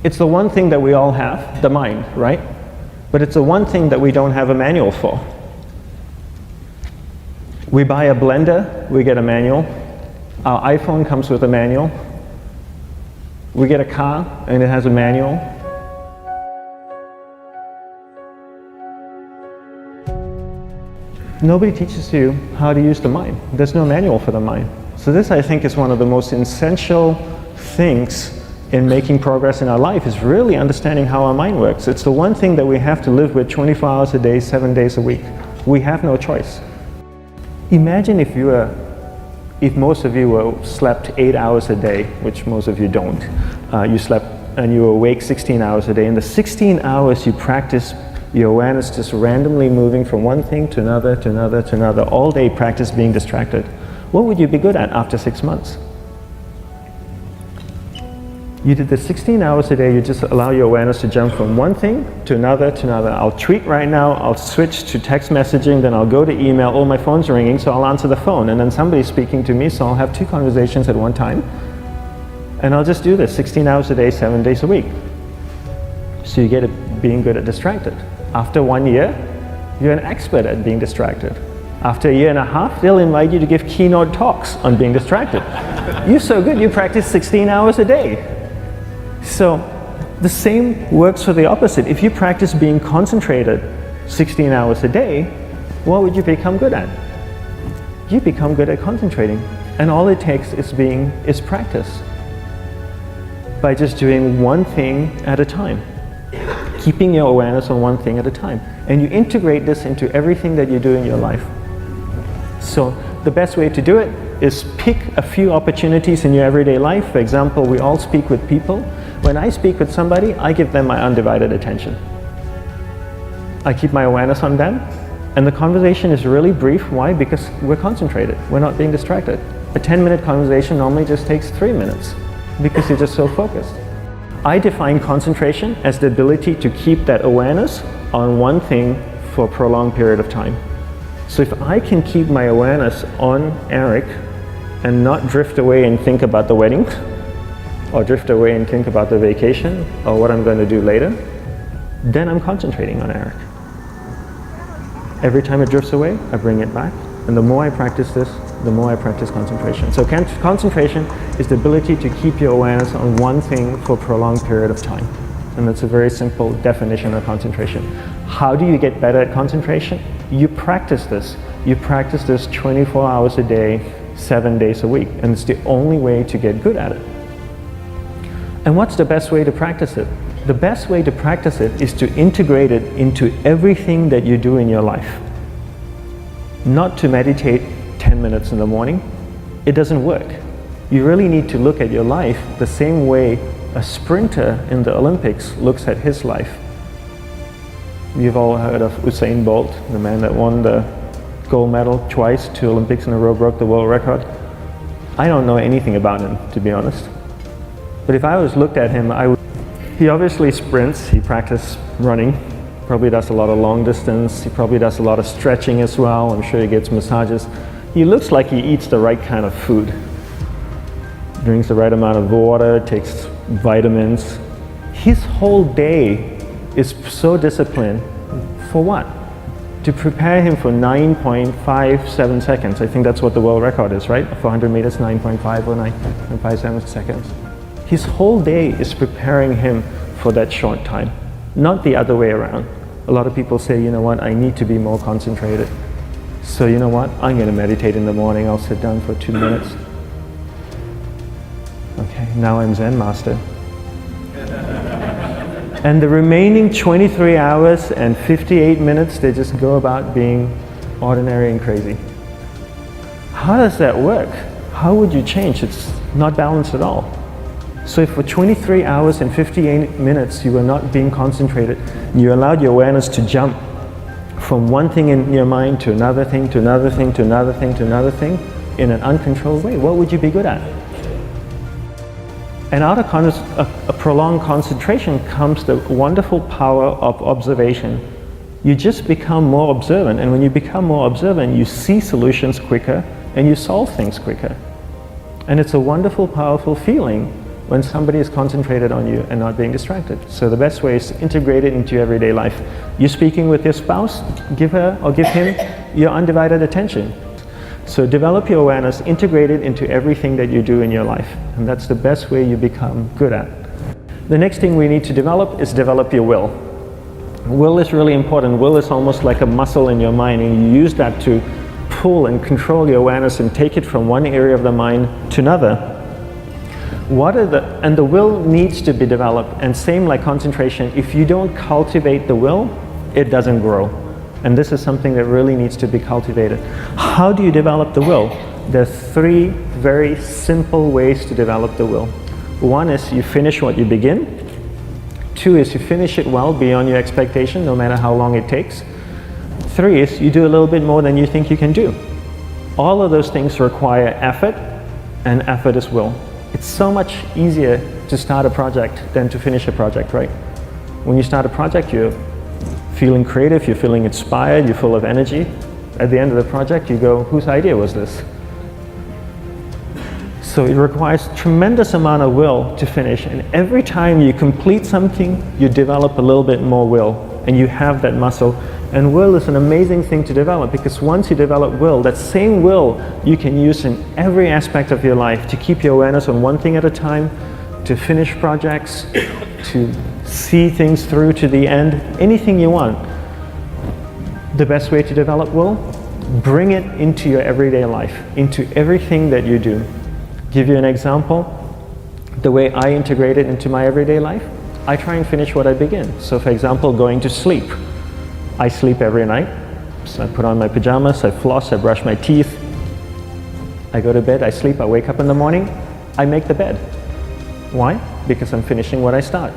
It's the one thing that we all have, the mind, right? But it's the one thing that we don't have a manual for. We buy a blender, we get a manual. Our iPhone comes with a manual. We get a car and it has a manual. Nobody teaches you how to use the mind. There's no manual for the mind. So this, I think, is one of the most essential things in making progress in our life, is really understanding how our mind works. It's the one thing that we have to live with 24 hours a day, 7 days a week. We have no choice. Imagine if most of you slept 8 hours a day, which most of you don't. You slept and you were awake 16 hours a day. In the 16 hours you practice your awareness just randomly moving from one thing to another, to another, to another. All day practice being distracted. What would you be good at after 6 months? You did the 16 hours a day, you just allow your awareness to jump from one thing to another to another. I'll tweet right now, I'll switch to text messaging, then I'll go to email. Oh, my phone's ringing, so I'll answer the phone. And then somebody's speaking to me, so I'll have 2 conversations at one time. And I'll just do this 16 hours a day, 7 days a week. So you get it being good at distracted. After 1 year, you're an expert at being distracted. After a year and a half, they'll invite you to give keynote talks on being distracted. You're so good, you practice 16 hours a day. So the same works for the opposite. If you practice being concentrated 16 hours a day, what would you become good at? You become good at concentrating. And all it takes is practice. By just doing one thing at a time. Keeping your awareness on one thing at a time. And you integrate this into everything that you do in your life. So the best way to do it is pick a few opportunities in your everyday life. For example, we all speak with people. When I speak with somebody, I give them my undivided attention. I keep my awareness on them, and the conversation is really brief. Why? Because we're concentrated. We're not being distracted. A 10-minute conversation normally just takes 3 minutes because you're just so focused. I define concentration as the ability to keep that awareness on one thing for a prolonged period of time. So if I can keep my awareness on Eric and not drift away and think about the wedding, or drift away and think about the vacation, or what I'm going to do later, then I'm concentrating on Eric. Every time it drifts away, I bring it back. And the more I practice this, the more I practice concentration. So concentration is the ability to keep your awareness on one thing for a prolonged period of time. And that's a very simple definition of concentration. How do you get better at concentration? You practice this. You practice this 24 hours a day, 7 days a week. And it's the only way to get good at it. And what's the best way to practice it? The best way to practice it is to integrate it into everything that you do in your life. Not to meditate 10 minutes in the morning. It doesn't work. You really need to look at your life the same way a sprinter in the Olympics looks at his life. You've all heard of Usain Bolt, the man that won the gold medal twice, 2 Olympics in a row, broke the world record. I don't know anything about him, to be honest. But if I was looked at him, he obviously sprints, he practices running, probably does a lot of long distance, he probably does a lot of stretching as well, I'm sure he gets massages. He looks like he eats the right kind of food. Drinks the right amount of water, takes vitamins. His whole day is so disciplined. For what? To prepare him for 9.57 seconds. I think that's what the world record is, right? For 100 meters, 9.5 or 9.57 seconds. His whole day is preparing him for that short time, not the other way around. A lot of people say, you know what, I need to be more concentrated. So you know what, I'm going to meditate in the morning, I'll sit down for 2 minutes. Okay, now I'm Zen master. And the remaining 23 hours and 58 minutes, they just go about being ordinary and crazy. How does that work? How would you change? It's not balanced at all. So if for 23 hours and 58 minutes you were not being concentrated, you allowed your awareness to jump from one thing in your mind to another thing, to another thing, to another thing, to another thing, in an uncontrolled way, what would you be good at? And out of a prolonged concentration comes the wonderful power of observation. You just become more observant, and when you become more observant, you see solutions quicker and you solve things quicker. And it's a wonderful, powerful feeling when somebody is concentrated on you and not being distracted. So the best way is to integrate it into your everyday life. You're speaking with your spouse, give her or give him your undivided attention. So develop your awareness, integrate it into everything that you do in your life. And that's the best way you become good at. The next thing we need to develop is develop your will. Will is really important. Will is almost like a muscle in your mind, and you use that to pull and control your awareness and take it from one area of the mind to another. And the will needs to be developed, and same like concentration, if you don't cultivate the will, it doesn't grow. And this is something that really needs to be cultivated. How do you develop the will? There's 3 very simple ways to develop the will. 1 is you finish what you begin. 2 is you finish it well beyond your expectation, no matter how long it takes. 3 is you do a little bit more than you think you can do. All of those things require effort, and effort is will. It's so much easier to start a project than to finish a project, right? When you start a project, you're feeling creative, you're feeling inspired, you're full of energy. At the end of the project, you go, whose idea was this? So it requires tremendous amount of will to finish, and every time you complete something, you develop a little bit more will, and you have that muscle. And will is an amazing thing to develop, because once you develop will, that same will you can use in every aspect of your life to keep your awareness on one thing at a time, to finish projects, to see things through to the end, anything you want. The best way to develop will? Bring it into your everyday life, into everything that you do. Give you an example, the way I integrate it into my everyday life, I try and finish what I begin. So for example, going to sleep. I sleep every night, so I put on my pajamas, I floss, I brush my teeth, I go to bed, I sleep, I wake up in the morning, I make the bed. Why? Because I'm finishing what I start.